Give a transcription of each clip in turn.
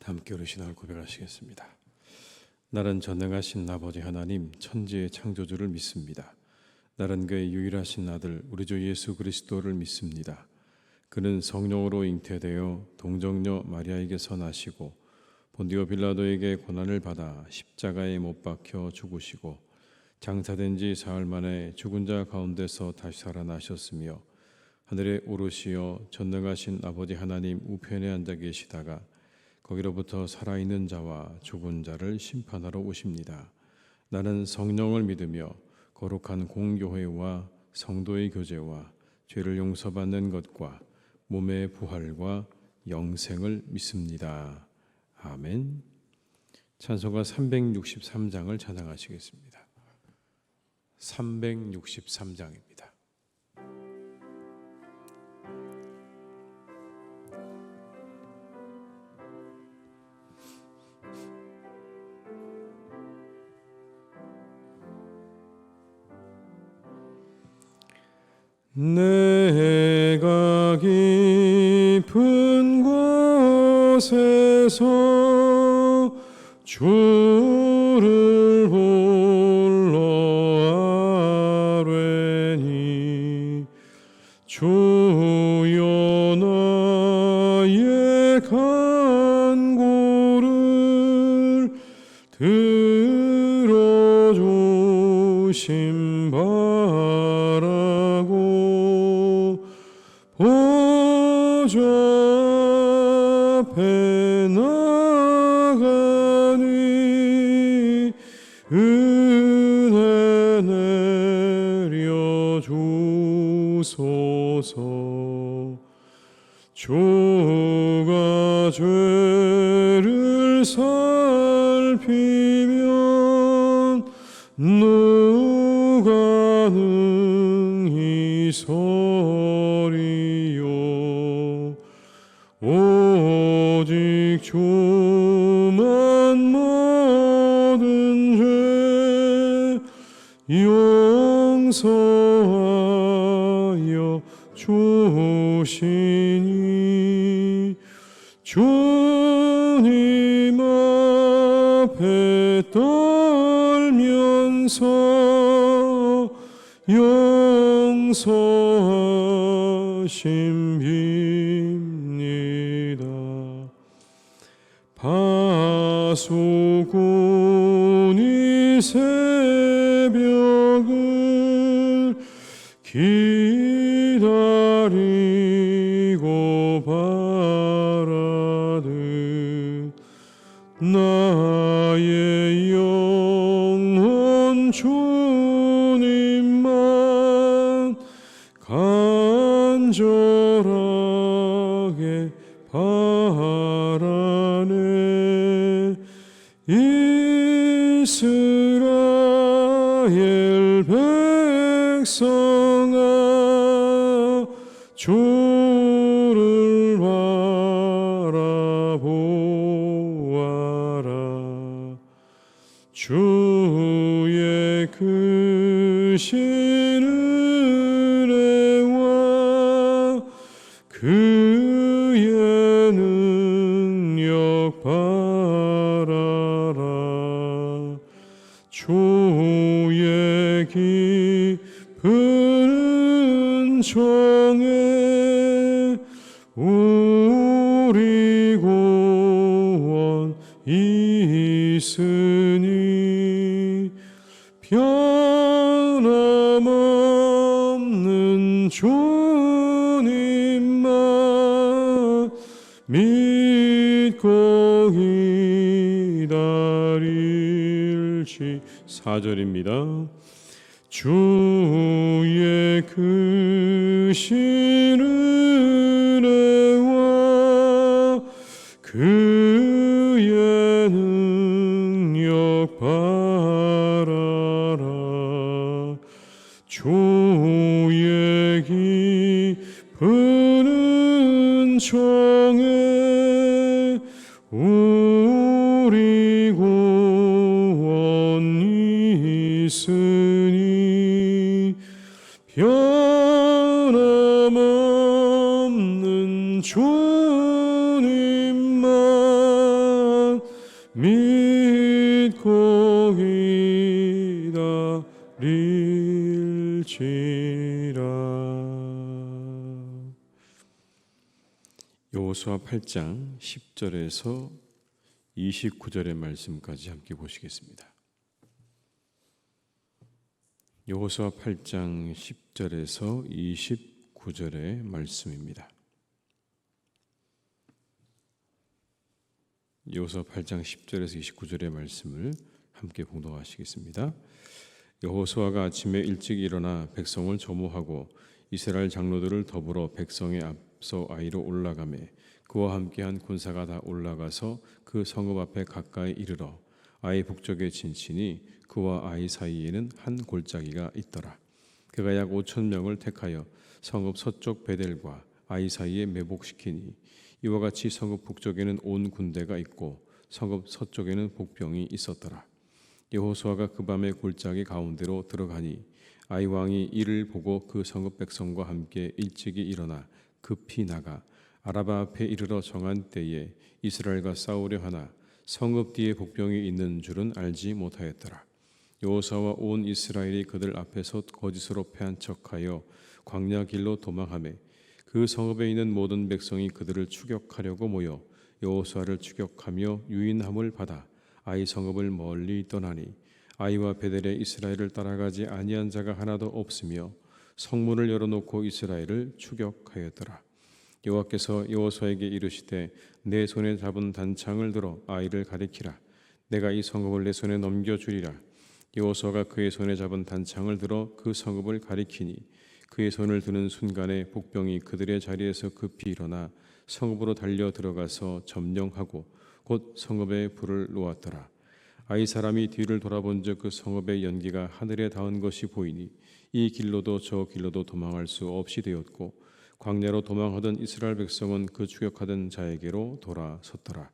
함께 우리 신앙을 고백하시겠습니다. 나는 전능하신 아버지 하나님 천지의 창조주를 믿습니다. 나는 그의 유일하신 아들 우리 주 예수 그리스도를 믿습니다. 그는 성령으로 잉태되어 동정녀 마리아에게서 나시고 본디오 빌라도에게 고난을 받아 십자가에 못 박혀 죽으시고 장사된 지 사흘 만에 죽은 자 가운데서 다시 살아나셨으며 하늘에 오르시어 전능하신 아버지 하나님 우편에 앉아 계시다가 거기로부터 살아있는 자와 죽은 자를 심판하러 오십니다. 나는 성령을 믿으며 거룩한 공교회와 성도의 교제와 죄를 용서받는 것과 몸의 부활과 영생을 믿습니다. 아멘. 찬송가 363장을 찬양하시겠습니다. 363장입니다. 내가 깊은 곳에서 주를 불러 아뢰니 주여 나의 간구를 들어주심 바라고 보좌 앞에 나가니 은혜 내려주소서. 주가 죄를 살피면 누가 능히 서리요. 오직 주만 모든 죄 용서하여 주시니 주님 앞에 떨면서 용서하심 빕니다. 파수꾼이 새벽을 기다리고 바라듯 나의 영혼 주님만 간절하게 바라네. 이스라엘 백성아 주를 바라보아라. 주의 크신 은혜와 그의 능력 바라라. 주의 깊은 은총에 우리 구원 있으니 변함없는 주님만 믿고 기다릴지. 4절입니다. 주의 크신 은혜와 그의 능력 바라라. 주의 깊은 은총에 우리 구원 있으니 변함없는 주님만 믿고 기다릴지라. 여호수아 8장 10절에서 29절의 말씀까지 함께 보시겠습니다. 여호수아 8장 10절에서 29절의 말씀입니다. 여호수아 8장 10절에서 29절의 말씀을 함께 봉독하시겠습니다. 여호수아가 아침에 일찍 일어나 백성을 조모하고 이스라엘 장로들을 더불어 백성의 앞서 아이로 올라가매 그와 함께한 군사가 다 올라가서 그 성읍 앞에 가까이 이르러 아이 북쪽에 진치니 그와 아이 사이에는 한 골짜기가 있더라. 그가 약 5천 명을 택하여 성읍 서쪽 베델과 아이 사이에 매복시키니 이와 같이 성읍 북쪽에는 온 군대가 있고 성읍 서쪽에는 복병이 있었더라. 여호수아가 그 밤에 골짜기 가운데로 들어가니 아이 왕이 이를 보고 그 성읍 백성과 함께 일찍이 일어나 급히 나가 아라바 앞에 이르러 정한 때에 이스라엘과 싸우려 하나 성읍 뒤에 복병이 있는 줄은 알지 못하였더라. 여호수아와 온 이스라엘이 그들 앞에서 거짓으로 패한 척하여 광야 길로 도망하매 그 성읍에 있는 모든 백성이 그들을 추격하려고 모여 여호수아를 추격하며 유인함을 받아 아이 성읍을 멀리 떠나니 아이와 베델에 이스라엘을 따라가지 아니한 자가 하나도 없으며 성문을 열어놓고 이스라엘을 추격하였더라. 여호와께서 여호수아에게 이르시되 내 손에 잡은 단창을 들어 아이를 가리키라. 내가 이 성읍을 내 손에 넘겨주리라. 여호수아가 그의 손에 잡은 단창을 들어 그 성읍을 가리키니 그의 손을 드는 순간에 복병이 그들의 자리에서 급히 일어나 성읍으로 달려 들어가서 점령하고 곧 성읍에 불을 놓았더라. 아이 사람이 뒤를 돌아본즉 그 성읍의 연기가 하늘에 닿은 것이 보이니 이 길로도 저 길로도 도망할 수 없이 되었고 광야로 도망하던 이스라엘 백성은 그 추격하던 자에게로 돌아섰더라.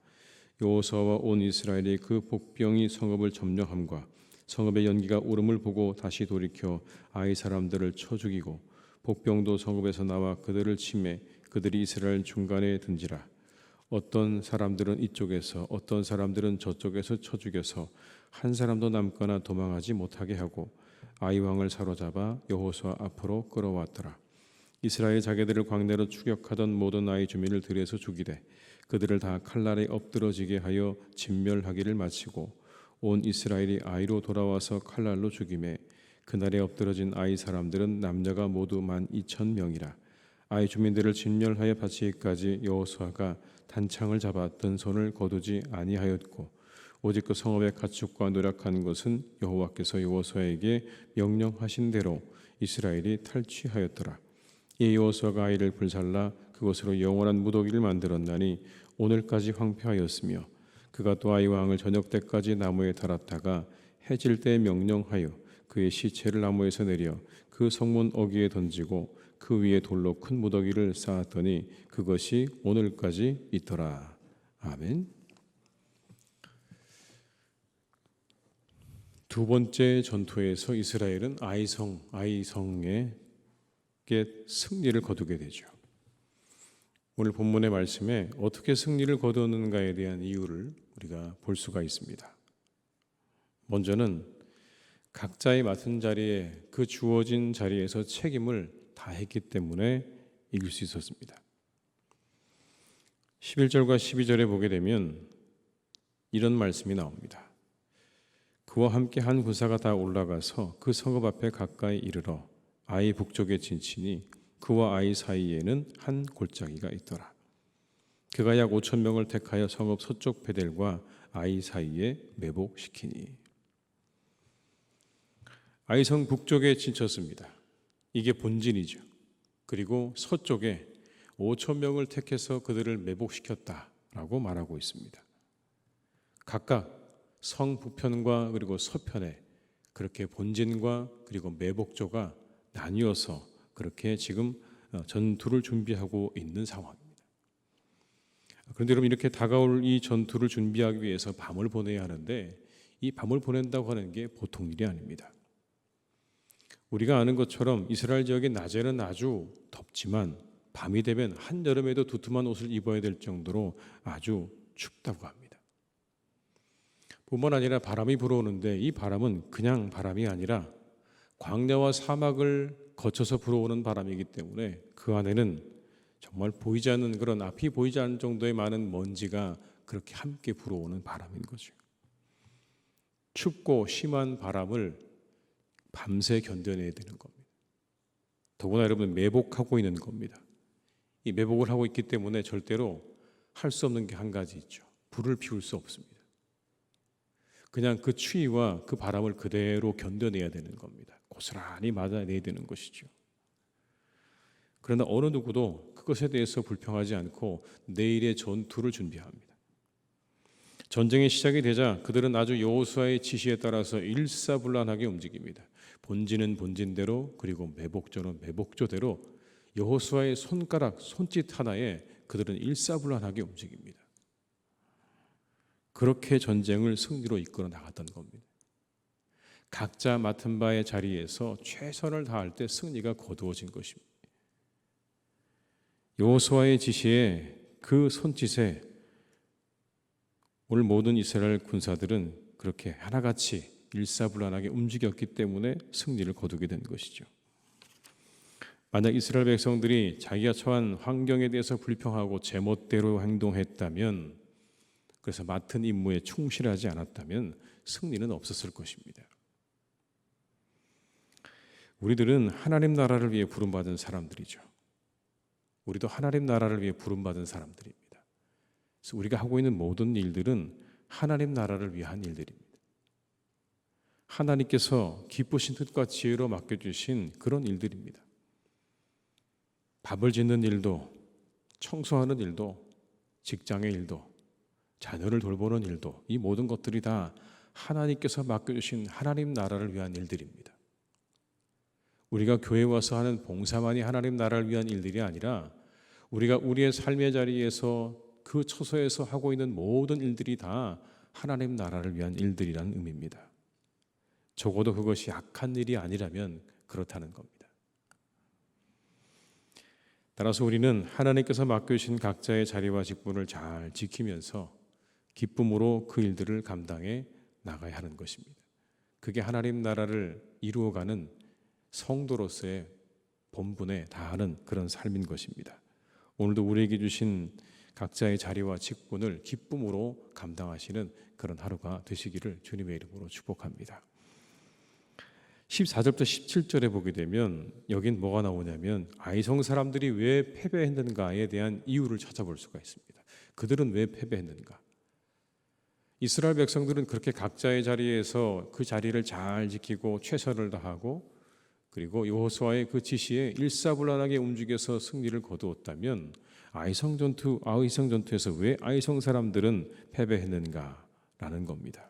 여호수아와 온 이스라엘이 그 복병이 성읍을 점령함과 성읍의 연기가 울음을 보고 다시 돌이켜 아이 사람들을 쳐 죽이고 복병도 성읍에서 나와 그들을 치매 그들이 이스라엘 중간에 든지라. 어떤 사람들은 이쪽에서 어떤 사람들은 저쪽에서 쳐 죽여서 한 사람도 남거나 도망하지 못하게 하고 아이 왕을 사로잡아 여호수아 앞으로 끌어왔더라. 이스라엘 자기들을 광야로 추격하던 모든 아이 주민을 들여서 죽이되 그들을 다 칼날에 엎드러지게 하여 진멸하기를 마치고 온 이스라엘이 아이로 돌아와서 칼날로 죽임에 그날에 엎드러진 아이 사람들은 남녀가 모두 12,000명이라. 아이 주민들을 진멸하여 바치기까지 여호수아가 단창을 잡아 든 손을 거두지 아니하였고 오직 그 성읍의 가축과 노력한 것은 여호와께서 여호수아에게 명령하신 대로 이스라엘이 탈취하였더라. 이 여호수아가 아이를 불살라 그곳으로 영원한 무더기를 만들었나니 오늘까지 황폐하였으며 그가 또 아이 왕을 저녁 때까지 나무에 달았다가 해질 때 명령하여 그의 시체를 나무에서 내려 그 성문 어귀에 던지고 그 위에 돌로 큰 무더기를 쌓았더니 그것이 오늘까지 있더라. 아멘. 두 번째 전투에서 이스라엘은 아이성에 승리를 거두게 되죠. 오늘 본문의 말씀에 어떻게 승리를 거두었는가에 대한 이유를 우리가 볼 수가 있습니다. 먼저는 각자의 맡은 자리에 그 주어진 자리에서 책임을 다했기 때문에 이길 수 있었습니다. 11절과 12절에 보게 되면 이런 말씀이 나옵니다. 그와 함께 한 군사가 다 올라가서 그 성읍 앞에 가까이 이르러 아이 북쪽에 진치니 그와 아이 사이에는 한 골짜기가 있더라. 그가 약 5천 명을 택하여 성읍 서쪽 베델과 아이 사이에 매복시키니. 아이성 북쪽에 진쳤습니다. 이게 본진이죠. 그리고 서쪽에 5천 명을 택해서 그들을 매복시켰다라고 말하고 있습니다. 각각 성 북편과 그리고 서편에 그렇게 본진과 그리고 매복조가 나뉘어서 그렇게 지금 전투를 준비하고 있는 상황입니다. 그런데 여러분 이렇게 다가올 이 전투를 준비하기 위해서 밤을 보내야 하는데 이 밤을 보낸다고 하는 게 보통 일이 아닙니다. 우리가 아는 것처럼 이스라엘 지역이 낮에는 아주 덥지만 밤이 되면 한여름에도 두툼한 옷을 입어야 될 정도로 아주 춥다고 합니다. 뿐만 아니라 바람이 불어오는데 이 바람은 그냥 바람이 아니라 광야와 사막을 거쳐서 불어오는 바람이기 때문에 그 안에는 정말 보이지 않는 그런 앞이 보이지 않는 정도의 많은 먼지가 그렇게 함께 불어오는 바람인 거죠. 춥고 심한 바람을 밤새 견뎌내야 되는 겁니다. 더구나 여러분 매복하고 있는 겁니다. 이 매복을 하고 있기 때문에 절대로 할 수 없는 게 한 가지 있죠. 불을 피울 수 없습니다. 그냥 그 추위와 그 바람을 그대로 견뎌내야 되는 겁니다. 고스란히 맞아내야 되는 것이죠. 그러나 어느 누구도 그것에 대해서 불평하지 않고 내일의 전투를 준비합니다. 전쟁이 시작이 되자 그들은 아주 여호수아의 지시에 따라서 일사불란하게 움직입니다. 본진은 본진대로 그리고 매복조는 매복조대로 여호수아의 손짓 하나에 그들은 일사불란하게 움직입니다. 그렇게 전쟁을 승리로 이끌어 나갔던 겁니다. 각자 맡은 바의 자리에서 최선을 다할 때 승리가 거두어진 것입니다. 여호수아의 지시에 그 손짓에 오늘 모든 이스라엘 군사들은 그렇게 하나같이 일사불란하게 움직였기 때문에 승리를 거두게 된 것이죠. 만약 이스라엘 백성들이 자기가 처한 환경에 대해서 불평하고 제멋대로 행동했다면, 그래서 맡은 임무에 충실하지 않았다면 승리는 없었을 것입니다. 우리들은 하나님 나라를 위해 부름받은 사람들이죠. 우리도 하나님 나라를 위해 부름받은 사람들입니다. 그래서 우리가 하고 있는 모든 일들은 하나님 나라를 위한 일들입니다. 하나님께서 기쁘신 뜻과 지혜로 맡겨주신 그런 일들입니다. 밥을 짓는 일도, 청소하는 일도, 직장의 일도, 자녀를 돌보는 일도, 이 모든 것들이 다 하나님께서 맡겨주신 하나님 나라를 위한 일들입니다. 우리가 교회에 와서 하는 봉사만이 하나님 나라를 위한 일들이 아니라 우리가 우리의 삶의 자리에서 그 처소에서 하고 있는 모든 일들이 다 하나님 나라를 위한 일들이라는 의미입니다. 적어도 그것이 악한 일이 아니라면 그렇다는 겁니다. 따라서 우리는 하나님께서 맡겨주신 각자의 자리와 직분을 잘 지키면서 기쁨으로 그 일들을 감당해 나가야 하는 것입니다. 그게 하나님 나라를 이루어가는 성도로서의 본분에 다하는 그런 삶인 것입니다. 오늘도 우리에게 주신 각자의 자리와 직분을 기쁨으로 감당하시는 그런 하루가 되시기를 주님의 이름으로 축복합니다. 14절부터 17절에 보게 되면 여긴 뭐가 나오냐면 아이성 사람들이 왜 패배했는가에 대한 이유를 찾아볼 수가 있습니다. 그들은 왜 패배했는가? 이스라엘 백성들은 그렇게 각자의 자리에서 그 자리를 잘 지키고 최선을 다하고 그리고 여호수아의 그 지시에 일사불란하게 움직여서 승리를 거두었다면 아이성 전투에서 왜 아이성 사람들은 패배했는가라는 겁니다.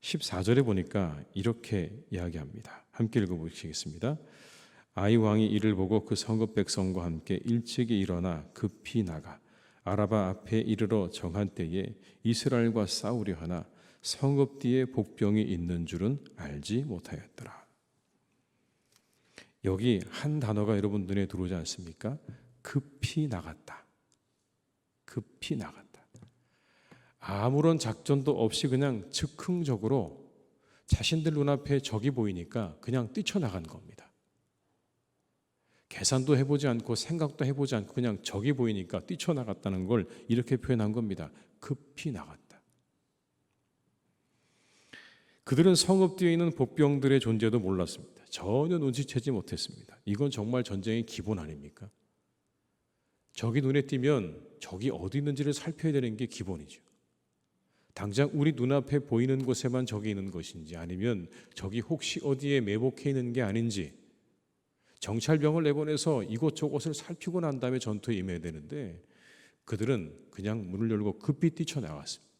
14절에 보니까 이렇게 이야기합니다. 함께 읽어보시겠습니다. 아이 왕이 이를 보고 그 성읍 백성과 함께 일찍이 일어나 급히 나가 아라바 앞에 이르러 정한 때에 이스라엘과 싸우려 하나 성읍 뒤에 복병이 있는 줄은 알지 못하였더라. 여기 한 단어가 여러분 눈에 들어오지 않습니까? 급히 나갔다. 급히 나갔다. 아무런 작전도 없이 그냥 즉흥적으로 자신들 눈앞에 적이 보이니까 그냥 뛰쳐나간 겁니다. 계산도 해보지 않고 생각도 해보지 않고 그냥 적이 보이니까 뛰쳐나갔다는 걸 이렇게 표현한 겁니다. 급히 나갔다. 그들은 성읍 뒤에 있는 복병들의 존재도 몰랐습니다. 전혀 눈치채지 못했습니다. 이건 정말 전쟁의 기본 아닙니까? 적이 눈에 띄면 적이 어디 있는지를 살펴야 되는 게 기본이죠. 당장 우리 눈앞에 보이는 곳에만 적이 있는 것인지 아니면 적이 혹시 어디에 매복해 있는 게 아닌지 정찰병을 내보내서 이곳저곳을 살피고 난 다음에 전투에 임해야 되는데 그들은 그냥 문을 열고 급히 뛰쳐나왔습니다.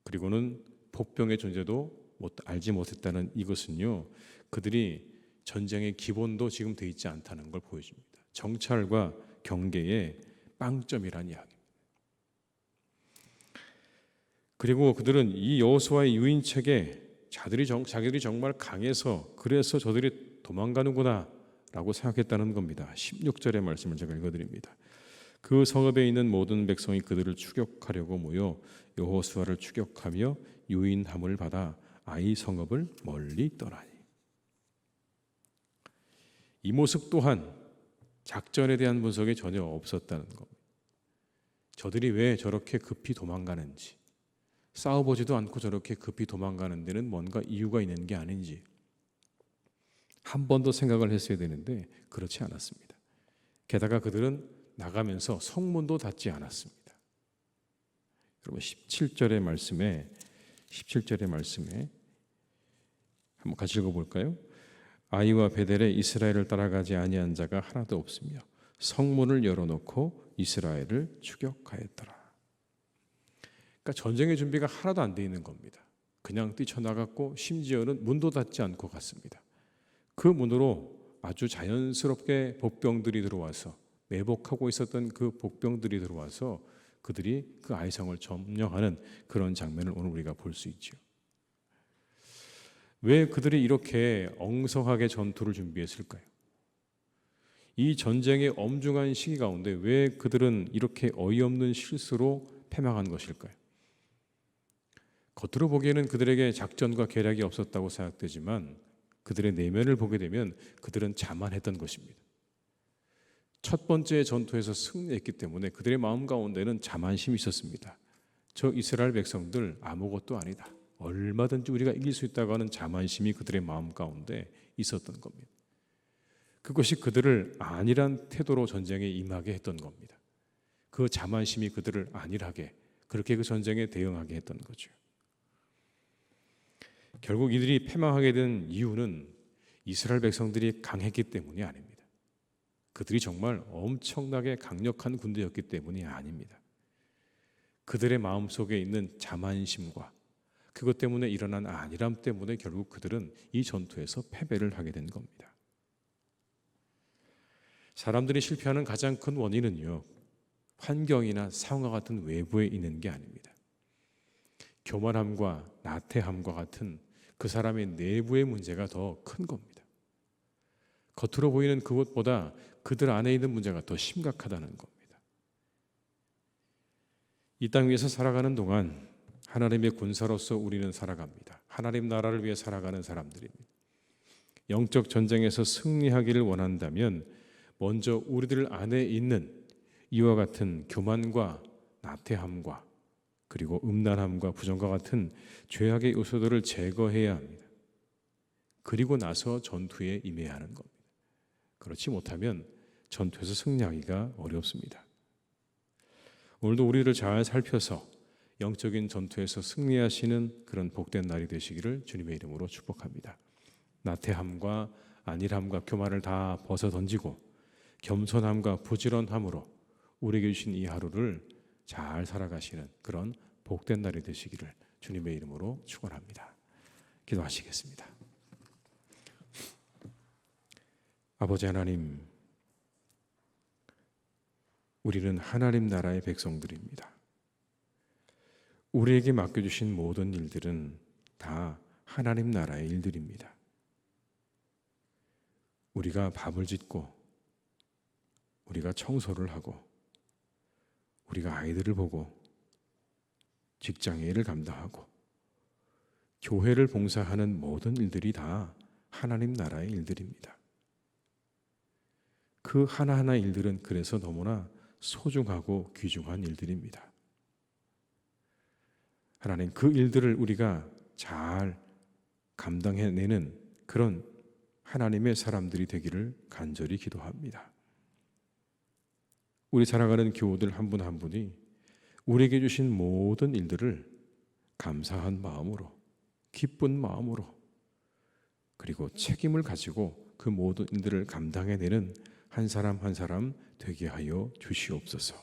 그리고는 복병의 존재도 알지 못했다는 이것은요, 그들이 전쟁의 기본도 지금 돼 있지 않다는 걸 보여줍니다. 정찰과 경계의 빵점이란 이야기입니다. 그리고 그들은 이 여호수아의 유인책에 자기들이 정말 강해서 그래서 저들이 도망가는구나 라고 생각했다는 겁니다. 16절의 말씀을 제가 읽어드립니다. 그 성읍에 있는 모든 백성이 그들을 추격하려고 모여 여호수아를 추격하며 유인함을 받아 아이 성읍을 멀리 떠나니. 이 모습 또한 작전에 대한 분석이 전혀 없었다는 겁니다. 저들이 왜 저렇게 급히 도망가는지, 싸워보지도 않고 저렇게 급히 도망가는 데는 뭔가 이유가 있는 게 아닌지 한 번 더 생각을 했어야 되는데 그렇지 않았습니다. 게다가 그들은 나가면서 성문도 닫지 않았습니다. 여러분 17절의 말씀에 한번 같이 읽어볼까요? 아이와 베델에 이스라엘을 따라가지 아니한 자가 하나도 없으며 성문을 열어놓고 이스라엘을 추격하였더라. 그러니까 전쟁의 준비가 하나도 안 돼 있는 겁니다. 그냥 뛰쳐나갔고 심지어는 문도 닫지 않고 갔습니다. 그 문으로 아주 자연스럽게 복병들이 들어와서 매복하고 있었던 그 복병들이 들어와서 그들이 그 아이성을 점령하는 그런 장면을 오늘 우리가 볼 수 있죠. 왜 그들이 이렇게 엉성하게 전투를 준비했을까요? 이 전쟁의 엄중한 시기 가운데 왜 그들은 이렇게 어이없는 실수로 패망한 것일까요? 겉으로 보기에는 그들에게 작전과 계략이 없었다고 생각되지만 그들의 내면을 보게 되면 그들은 자만했던 것입니다. 첫 번째 전투에서 승리했기 때문에 그들의 마음 가운데는 자만심이 있었습니다. 저 이스라엘 백성들 아무것도 아니다. 얼마든지 우리가 이길 수 있다고 하는 자만심이 그들의 마음 가운데 있었던 겁니다. 그것이 그들을 안일한 태도로 전쟁에 임하게 했던 겁니다. 그 자만심이 그들을 안일하게 그렇게 그 전쟁에 대응하게 했던 거죠. 결국 이들이 패망하게 된 이유는 이스라엘 백성들이 강했기 때문이 아닙니다. 그들이 정말 엄청나게 강력한 군대였기 때문이 아닙니다. 그들의 마음속에 있는 자만심과 그것 때문에 일어난 안일함 때문에 결국 그들은 이 전투에서 패배를 하게 된 겁니다. 사람들이 실패하는 가장 큰 원인은요, 환경이나 상황과 같은 외부에 있는 게 아닙니다. 교만함과 나태함과 같은 그 사람의 내부의 문제가 더 큰 겁니다. 겉으로 보이는 그것보다 그들 안에 있는 문제가 더 심각하다는 겁니다. 이 땅 위에서 살아가는 동안 하나님의 군사로서 우리는 살아갑니다. 하나님 나라를 위해 살아가는 사람들입니다. 영적 전쟁에서 승리하기를 원한다면 먼저 우리들 안에 있는 이와 같은 교만과 나태함과 그리고 음란함과 부정과 같은 죄악의 요소들을 제거해야 합니다. 그리고 나서 전투에 임해야 하는 겁니다. 그렇지 못하면 전투에서 승리하기가 어렵습니다. 오늘도 우리를 잘 살펴서 영적인 전투에서 승리하시는 그런 복된 날이 되시기를 주님의 이름으로 축복합니다. 나태함과 안일함과 교만을 다 벗어 던지고 겸손함과 부지런함으로 우리에게 주신 이 하루를 잘 살아가시는 그런 복된 날이 되시기를 주님의 이름으로 축원합니다. 기도하시겠습니다. 아버지 하나님, 우리는 하나님 나라의 백성들입니다. 우리에게 맡겨주신 모든 일들은 다 하나님 나라의 일들입니다. 우리가 밥을 짓고 우리가 청소를 하고 우리가 아이들을 보고 직장의 일을 감당하고 교회를 봉사하는 모든 일들이 다 하나님 나라의 일들입니다. 그 하나하나 일들은 그래서 너무나 소중하고 귀중한 일들입니다. 하나님, 그 일들을 우리가 잘 감당해내는 그런 하나님의 사람들이 되기를 간절히 기도합니다. 우리 살아가는 교우들 한 분 한 분이 우리에게 주신 모든 일들을 감사한 마음으로, 기쁜 마음으로, 그리고 책임을 가지고 그 모든 일들을 감당해내는 한 사람 한 사람 되게 하여 주시옵소서.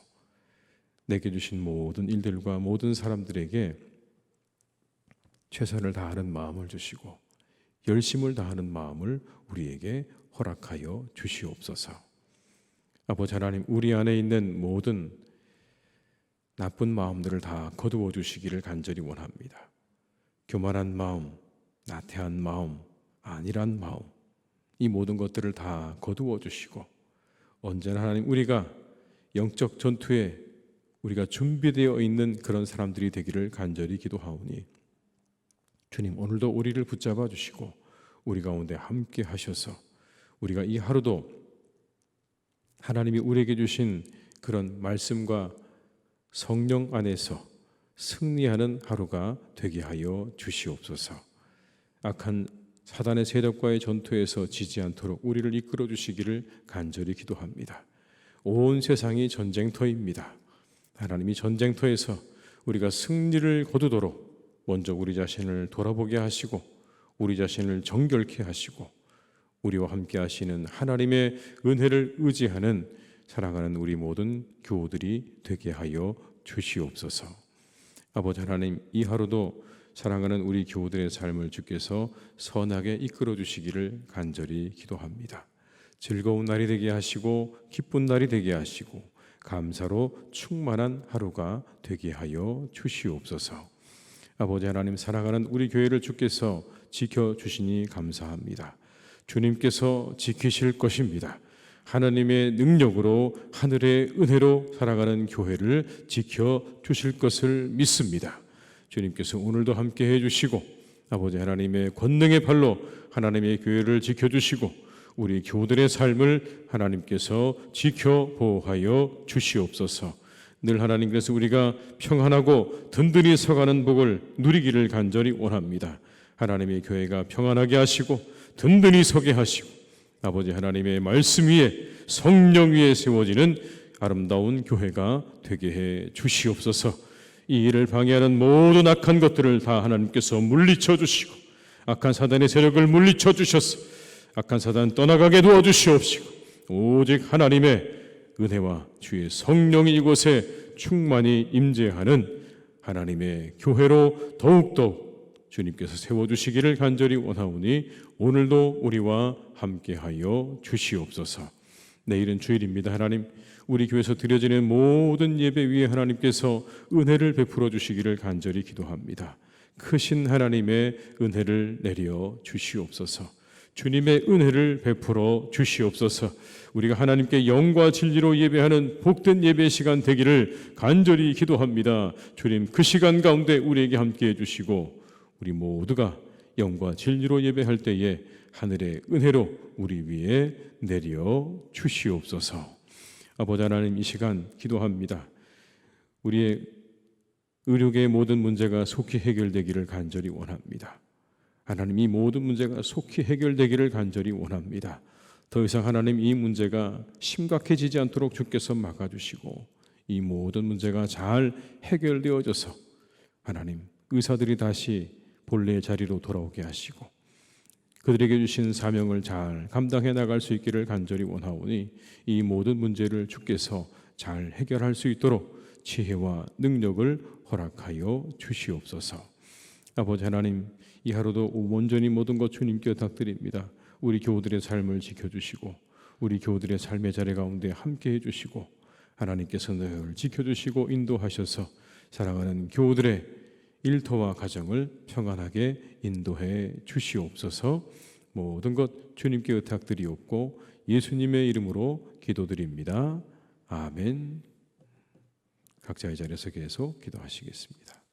내게 주신 모든 일들과 모든 사람들에게 최선을 다하는 마음을 주시고 열심을 다하는 마음을 우리에게 허락하여 주시옵소서. 아버지 하나님, 우리 안에 있는 모든 나쁜 마음들을 다 거두어 주시기를 간절히 원합니다. 교만한 마음, 나태한 마음, 안일한 마음, 이 모든 것들을 다 거두어 주시고 언제나 하나님, 우리가 영적 전투에 우리가 준비되어 있는 그런 사람들이 되기를 간절히 기도하오니 주님, 오늘도 우리를 붙잡아 주시고 우리 가운데 함께 하셔서 우리가 이 하루도 하나님이 우리에게 주신 그런 말씀과 성령 안에서 승리하는 하루가 되게 하여 주시옵소서. 악한 사단의 세력과의 전투에서 지지 않도록 우리를 이끌어 주시기를 간절히 기도합니다. 온 세상이 전쟁터입니다. 하나님이 전쟁터에서 우리가 승리를 거두도록 먼저 우리 자신을 돌아보게 하시고 우리 자신을 정결케 하시고 우리와 함께 하시는 하나님의 은혜를 의지하는 사랑하는 우리 모든 교우들이 되게 하여 주시옵소서. 아버지 하나님, 이 하루도 사랑하는 우리 교우들의 삶을 주께서 선하게 이끌어 주시기를 간절히 기도합니다. 즐거운 날이 되게 하시고 기쁜 날이 되게 하시고 감사로 충만한 하루가 되게 하여 주시옵소서. 아버지 하나님, 사랑하는 우리 교회를 주께서 지켜주시니 감사합니다. 주님께서 지키실 것입니다. 하나님의 능력으로 하늘의 은혜로 살아가는 교회를 지켜주실 것을 믿습니다. 주님께서 오늘도 함께 해주시고 아버지 하나님의 권능의 발로 하나님의 교회를 지켜주시고 우리 교우들의 삶을 하나님께서 지켜 보호하여 주시옵소서. 늘 하나님께서 우리가 평안하고 든든히 서가는 복을 누리기를 간절히 원합니다. 하나님의 교회가 평안하게 하시고 든든히 서게 하시고 아버지 하나님의 말씀 위에 성령 위에 세워지는 아름다운 교회가 되게 해 주시옵소서. 이 일을 방해하는 모든 악한 것들을 다 하나님께서 물리쳐 주시고 악한 사단의 세력을 물리쳐 주셔서 악한 사단 떠나가게 도와주시옵시고 오직 하나님의 은혜와 주의 성령이 이곳에 충만히 임재하는 하나님의 교회로 더욱더 주님께서 세워주시기를 간절히 원하오니 오늘도 우리와 함께하여 주시옵소서. 내일은 주일입니다. 하나님, 우리 교회에서 드려지는 모든 예배 위에 하나님께서 은혜를 베풀어 주시기를 간절히 기도합니다. 크신 하나님의 은혜를 내려 주시옵소서. 주님의 은혜를 베풀어 주시옵소서. 우리가 하나님께 영과 진리로 예배하는 복된 예배 시간 되기를 간절히 기도합니다. 주님, 그 시간 가운데 우리에게 함께해 주시고 우리 모두가 영과 진리로 예배할 때에 하늘의 은혜로 우리 위에 내려 주시옵소서. 아버지 하나님, 이 시간 기도합니다. 우리의 의료계의 모든 문제가 속히 해결되기를 간절히 원합니다. 하나님, 이 모든 문제가 속히 해결되기를 간절히 원합니다. 더 이상 하나님, 이 문제가 심각해지지 않도록 주께서 막아주시고 이 모든 문제가 잘 해결되어져서 하나님, 의사들이 다시 본래의 자리로 돌아오게 하시고 그들에게 주신 사명을 잘 감당해 나갈 수 있기를 간절히 원하오니 이 모든 문제를 주께서 잘 해결할 수 있도록 지혜와 능력을 허락하여 주시옵소서. 아버지 하나님, 이 하루도 온전히 모든 것 주님께 부탁드립니다. 우리 교우들의 삶을 지켜주시고 우리 교우들의 삶의 자리 가운데 함께해 주시고 하나님께서 늘 지켜주시고 인도하셔서 사랑하는 교우들의 일터와 가정을 평안하게 인도해 주시옵소서. 모든 것 주님께 부탁드리옵고 예수님의 이름으로 기도드립니다. 아멘. 각자의 자리에서 계속 기도하시겠습니다.